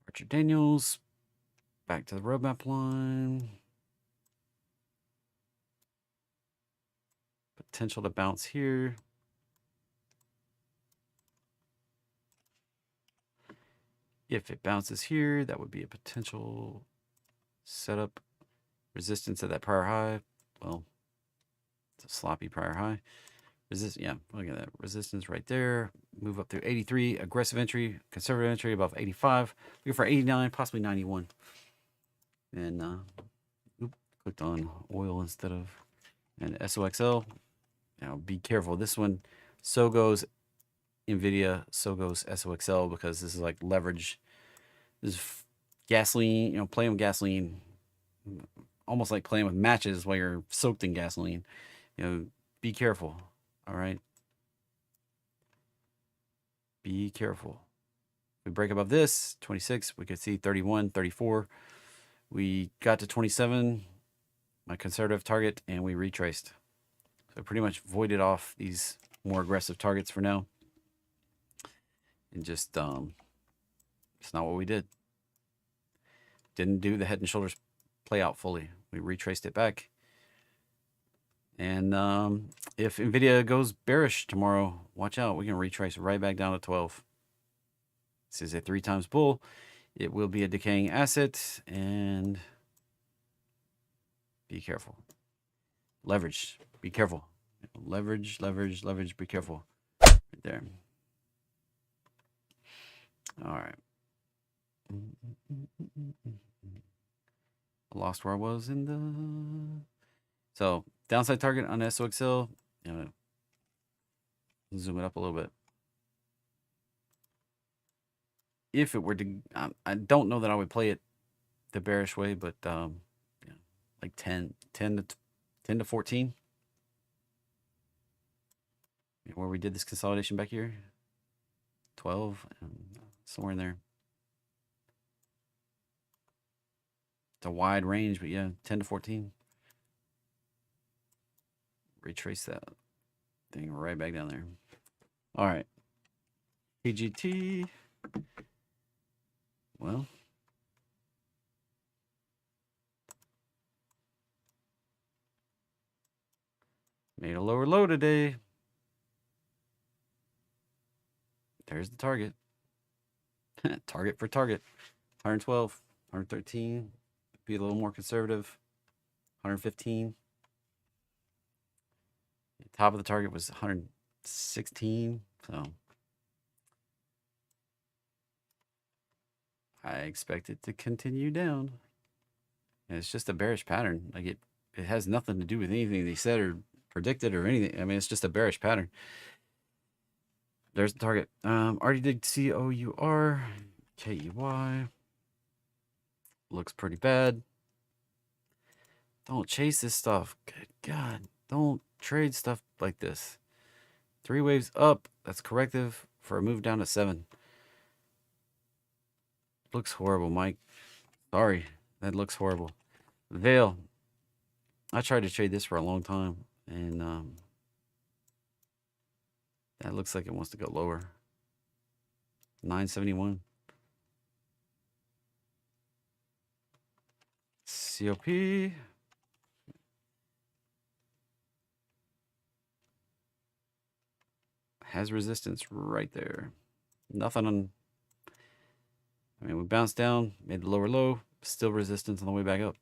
Archer Daniels. Back to the roadmap line. Potential to bounce here. If it bounces here, that would be a potential setup. Resistance at that prior high. Well, it's a sloppy prior high. Yeah, look at that. Resistance right there. Move up through 83. Aggressive entry. Conservative entry above 85. Looking for 89, possibly 91. And, clicked on oil instead of, and SOXL. Now, be careful. This one, so goes NVIDIA, so goes SOXL, because this is like leverage. This is gasoline, you know, playing with gasoline, almost like playing with matches while you're soaked in gasoline. You know, be careful. All right. Be careful. We break above this, 26, we could see 31, 34. We got to 27, my conservative target, and we retraced. So pretty much voided off these more aggressive targets for now. And just, it's not what we did. Didn't do the head and shoulders play out fully. We retraced it back. And if NVIDIA goes bearish tomorrow, watch out. We can retrace right back down to 12. This is a 3 times bull. It will be a decaying asset. And be careful. Leverage. Be careful. Leverage, leverage, leverage. Be careful. Right there. All right. I lost where I was in the... So, downside target on SOXL. Zoom it up a little bit. If it were to... I don't know that I would play it the bearish way, but like 10 to 14. Where we did this consolidation back here. 12, somewhere in there. It's a wide range, but yeah, 10 to 14. Retrace that thing right back down there. All right. PGT. Well, made a lower low today. There's the target. Target for target. 112, 113. Be a little more conservative. 115. The top of the target was 116. So I expect it to continue down. And it's just a bearish pattern. Like it has nothing to do with anything they said or predicted or anything. I mean, it's just a bearish pattern. There's the target. Already did COUR, KEY. Looks pretty bad. Don't chase this stuff. Good God. Don't trade stuff like this. 3 waves up. That's corrective for a move down to 7. Looks horrible, Mike. Sorry. That looks horrible. Veil. I tried to trade this for a long time. And that looks like it wants to go lower. 971. COP. Has resistance right there. Nothing on... I mean, we bounced down, made the lower low, still resistance on the way back up.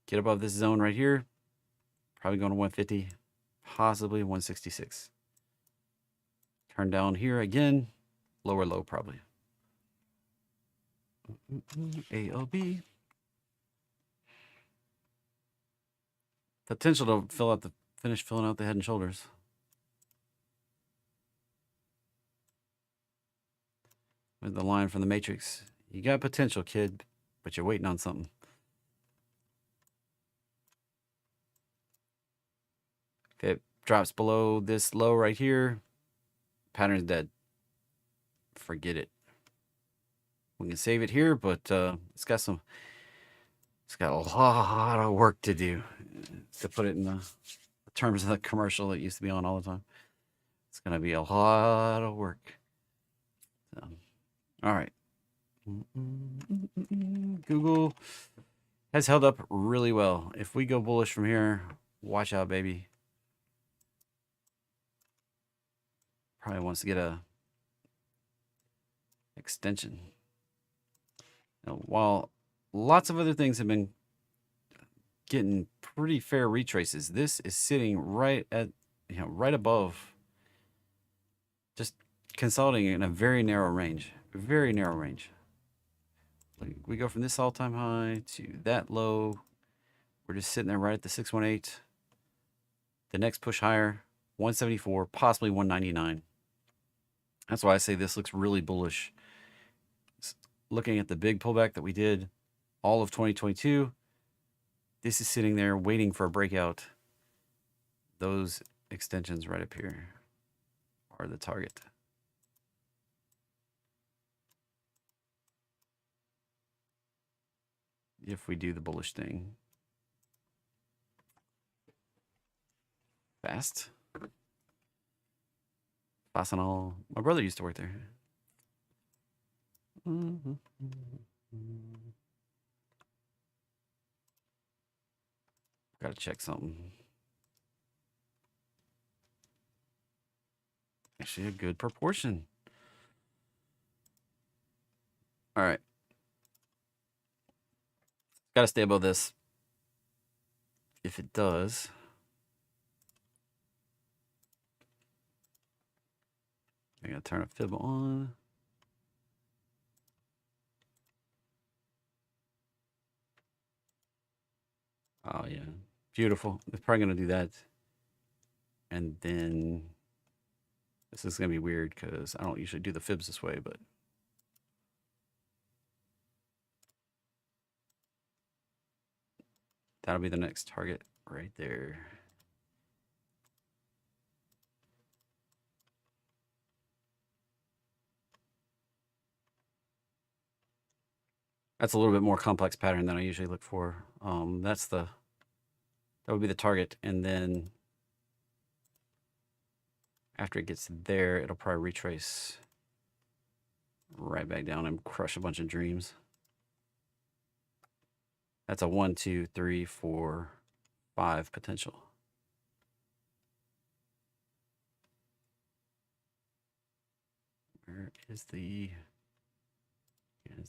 Get above this zone right here. Probably going to 150, possibly 166. Turn down here again, lower low probably. ALB. Potential to finish filling out the head and shoulders. With the line from the Matrix. You got potential, kid, but you're waiting on something. If it drops below this low right here, pattern's dead. Forget it. We can save it here, but it's got a lot of work to do, to put it in the terms of the commercial that used to be on all the time. It's going to be a lot of work. So, all right. Google has held up really well. If we go bullish from here, watch out, baby. Probably wants to get a extension. Now, while lots of other things have been getting pretty fair retraces, this is sitting right at, right above, just consolidating in a very narrow range. Very narrow range. Like we go from this all-time high to that low. We're just sitting there right at the 618. The next push higher, 174, possibly 199. That's why I say this looks really bullish. Looking at the big pullback that we did all of 2022, this is sitting there waiting for a breakout. Those extensions right up here are the target. If we do the bullish thing. Fast. Fastenal. My brother used to work there. Gotta check something. Actually, a good proportion. All right. Gotta stay above this. If it does, I gotta turn a fib on. Oh, yeah. Beautiful. It's probably going to do that. And then this is going to be weird because I don't usually do the fibs this way, but that'll be the next target right there. That's a little bit more complex pattern than I usually look for. That would be the target. And then after it gets there, it'll probably retrace right back down and crush a bunch of dreams. That's a 1, 2, 3, 4, 5 potential. Where is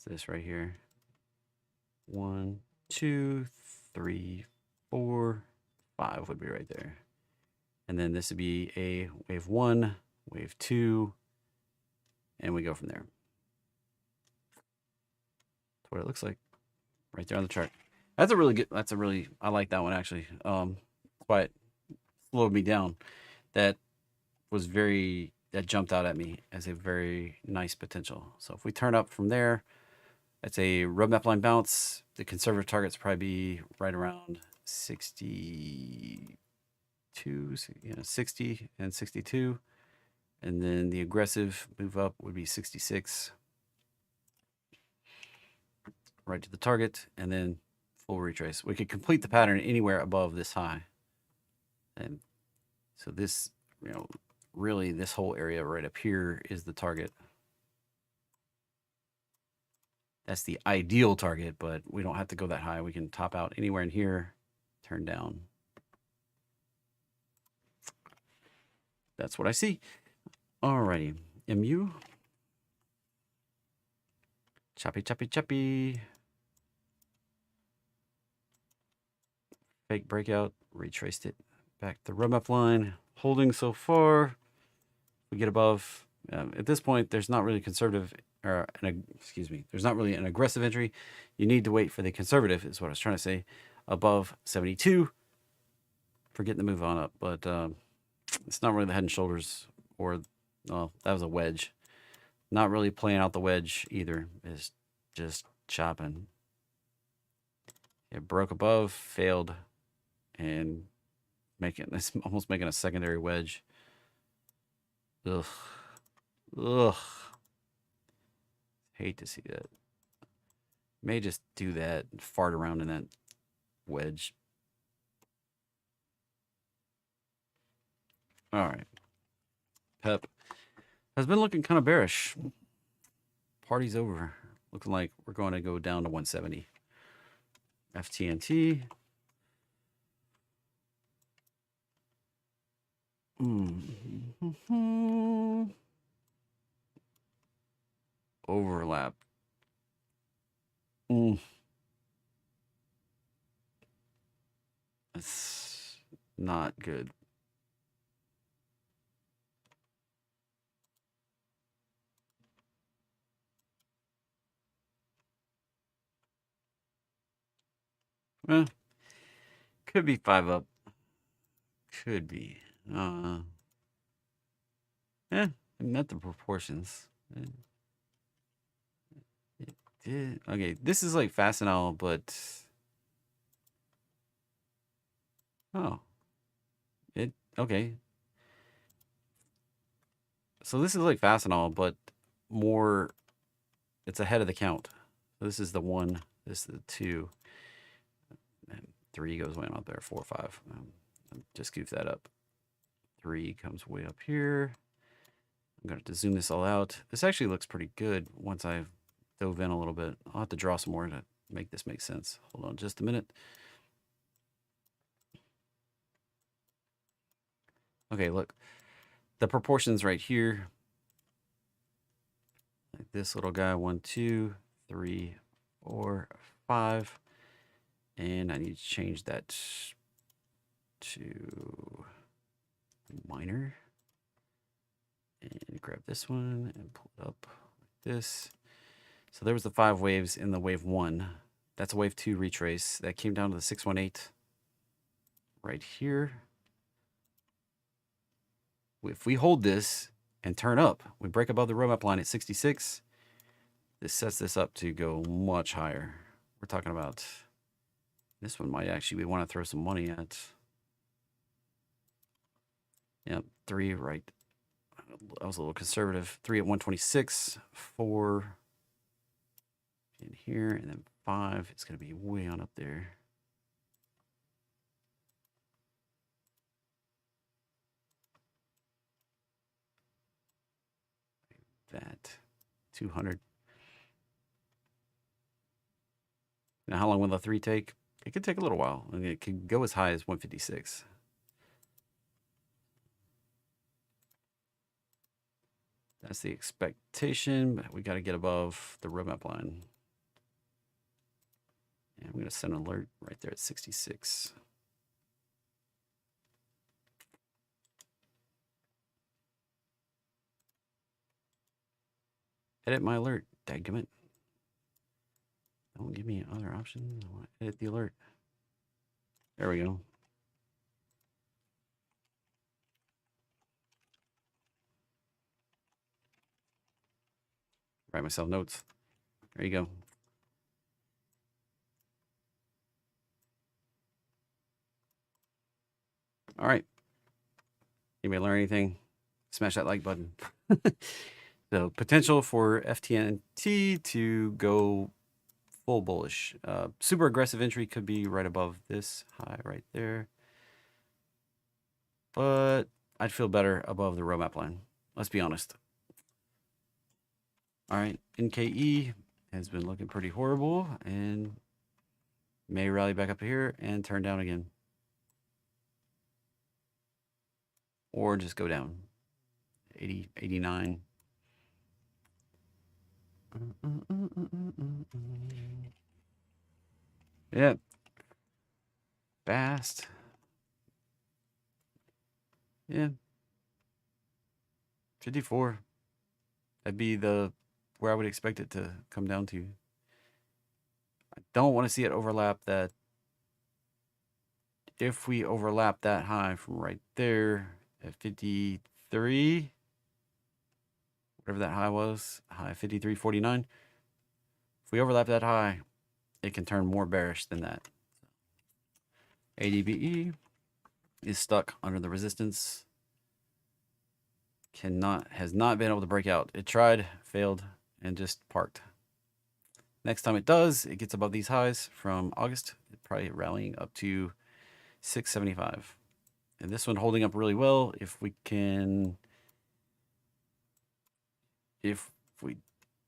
this right here? 1, 2, 3, 4, 5 would be right there. And then this would be a wave 1, wave 2, and we go from there. That's what it looks like right there on the chart. I like that one actually. Why it slowed me down. That jumped out at me as a very nice potential. So if we turn up from there, that's a roadmap line bounce. The conservative target's probably be right around 62, 60 and 62. And then the aggressive move up would be 66. Right to the target, and then full retrace. We could complete the pattern anywhere above this high. And so this, really this whole area right up here is the target. That's the ideal target, but we don't have to go that high. We can top out anywhere in here, turn down. That's what I see. Alrighty, MU. Choppy, choppy, choppy. Fake breakout, retraced it back to the roadmap line, holding so far. We get above. At this point, there's not really there's not really an aggressive entry. You need to wait for the conservative, is what I was trying to say, above 72 for getting the move on up. But it's not really the head and shoulders, or that was a wedge. Not really playing out the wedge either. It's just chopping. It broke above, failed, and it's almost making a secondary wedge. Ugh. Hate to see that. May just do that and fart around in that wedge. All right. Pep has been looking kind of bearish. Party's over. Looking like we're going to go down to 170. FTNT. Overlap. That's not good. Could be 5 up. Could be. I met the proportions. It did. Okay, this is like fast and all, but okay. So this is like fast and all, but more. It's ahead of the count. So this is the 1. This is the 2. And 3 goes way up there. 4, 5. Just goof that up. 3 comes way up here. I'm going to have to zoom this all out. This actually looks pretty good once I've dove in a little bit. I'll have to draw some more to make this make sense. Hold on just a minute. Okay, look. The proportions right here. Like this little guy. 1, 2, 3, 4, 5. And I need to change that to minor. And grab this one and pull it up like this. So there was the 5 waves in the wave 1. That's a wave 2 retrace. That came down to the 618. right here. If we hold this and turn up, we break above the roadmap line at 66. This sets this up to go much higher. We're talking about this one might actually we want to throw some money at. Yep, 3 right. I was a little conservative. 3 at 126, 4 in here, and then 5. It's going to be way on up there. That 200. Now, how long will the 3 take? It could take a little while. I mean, it could go as high as 156. That's the expectation, but we got to get above the roadmap line. And I'm going to send an alert right there at 66. Edit my alert. Dadgummit. Don't give me other options. I want to edit the alert. There we go. Write myself notes. There you go. All right. Anybody learn anything? Smash that like button. So potential for FTNT to go full bullish. Super aggressive entry could be right above this high right there. But I'd feel better above the roadmap line. Let's be honest. All right. NKE has been looking pretty horrible and may rally back up here and turn down again. Or just go down. 80, 89. Yeah. Fast. Yeah. 54. That'd be where I would expect it to come down to. I don't want to see it overlap that. If we overlap that high from right there at 53, whatever that high was, high 53.49. If we overlap that high, it can turn more bearish than that. ADBE is stuck under the resistance. Has not been able to break out. It tried, failed, and just parked. Next time it does, it gets above these highs from August, probably rallying up to 675. And this one holding up really well. If we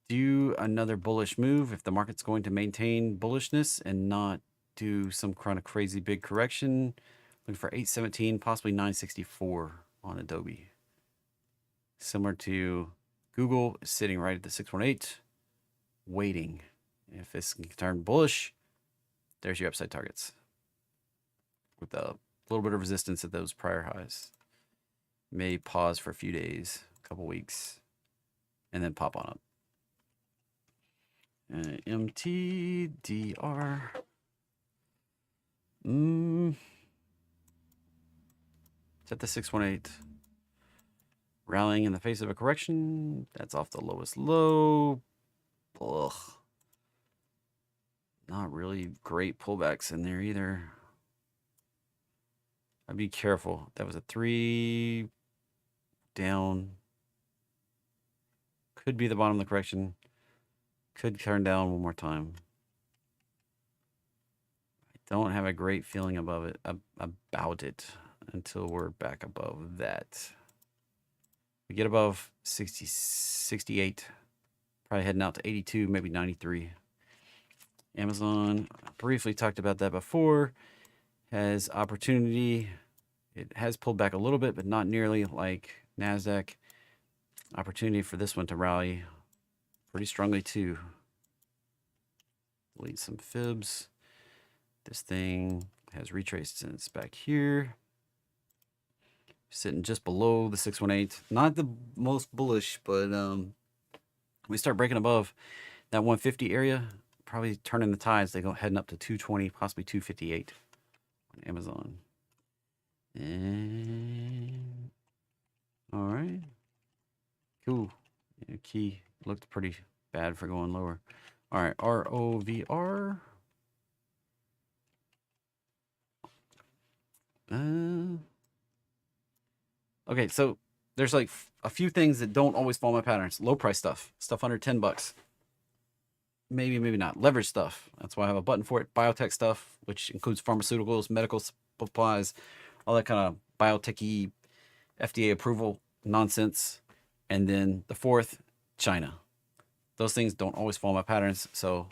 do another bullish move, if the market's going to maintain bullishness and not do some kind of crazy big correction, looking for 817, possibly 964 on Adobe. Similar to Google, is sitting right at the 618, waiting. If this can turn bullish, there's your upside targets. With a little bit of resistance at those prior highs. May pause for a few days, a couple weeks, and then pop on up. MTDR. It's at the 618. Rallying in the face of a correction. That's off the lowest low. Ugh. Not really great pullbacks in there either. I'd be careful. That was a 3 down. Could be the bottom of the correction. Could turn down one more time. I don't have a great feeling about it until we're back above that. We get above 60, 68. Probably heading out to 82, maybe 93. Amazon, briefly talked about that before. Has opportunity. It has pulled back a little bit, but not nearly like Nasdaq. Opportunity for this one to rally pretty strongly too. Delete some fibs. This thing has retraced since back here. Sitting just below the 618. Not the most bullish, but we start breaking above that 150 area. Probably turning the tides. They go heading up to 220, possibly 258 on Amazon. And all right, cool. Yeah, key looked pretty bad for going lower. All right, ROVR. Okay, so there's like a few things that don't always follow my patterns. Low price stuff under $10. Maybe, maybe not. Leverage stuff. That's why I have a button for it. Biotech stuff, which includes pharmaceuticals, medical supplies, all that kind of biotech-y FDA approval nonsense. And then the fourth, China. Those things don't always follow my patterns, so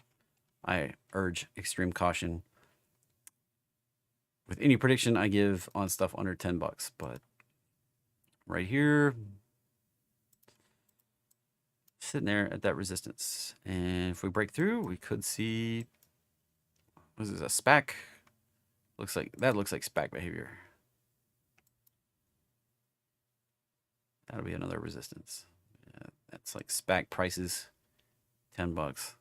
I urge extreme caution with any prediction I give on stuff under $10. But right here, sitting there at that resistance. And if we break through, we could see, what is this, a SPAC? Looks like SPAC behavior. That'll be another resistance. Yeah, that's like SPAC prices, $10.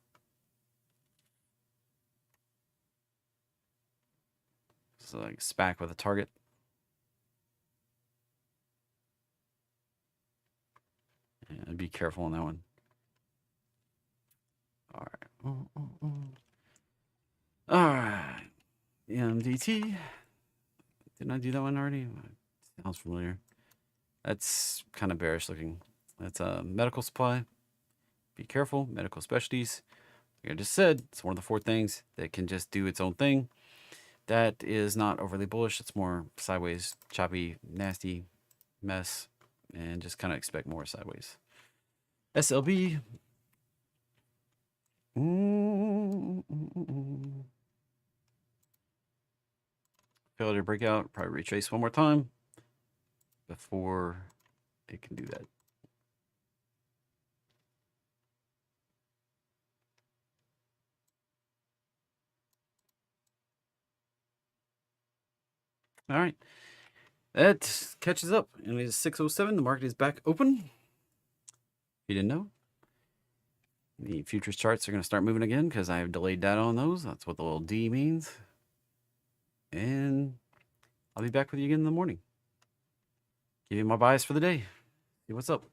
So like SPAC with a target. Yeah, be careful on that one. All right. All right. MDT. Didn't I do that one already? Sounds familiar. That's kind of bearish looking. That's a medical supply. Be careful. Medical specialties. Like I just said, it's one of the four things that can just do its own thing. That is not overly bullish. It's more sideways, choppy, nasty mess, and just kind of expect more sideways. SLB. Failure to break out. Probably retrace one more time before it can do that. All right. That catches up. And it is 6:07. The market is back open. If you didn't know. The futures charts are going to start moving again because I have delayed data on those. That's what the little D means. And I'll be back with you again in the morning. Give you my bias for the day. See what's up.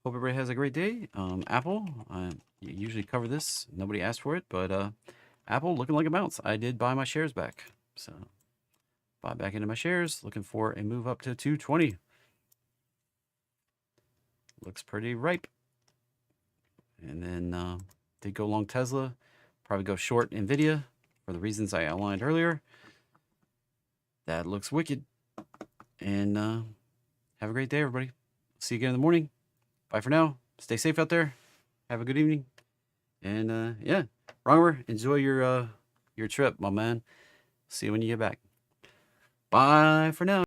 Hope everybody has a great day. Apple, you usually cover this. Nobody asked for it, but Apple looking like a bounce. I did buy my shares back. So buy back into my shares. Looking for a move up to 220. Looks pretty ripe. And then did go long Tesla. Probably go short NVIDIA for the reasons I outlined earlier. That looks wicked. And have a great day, everybody. See you again in the morning. Bye for now. Stay safe out there. Have a good evening. And yeah, Ronger, enjoy your trip, my man. See you when you get back. Bye for now.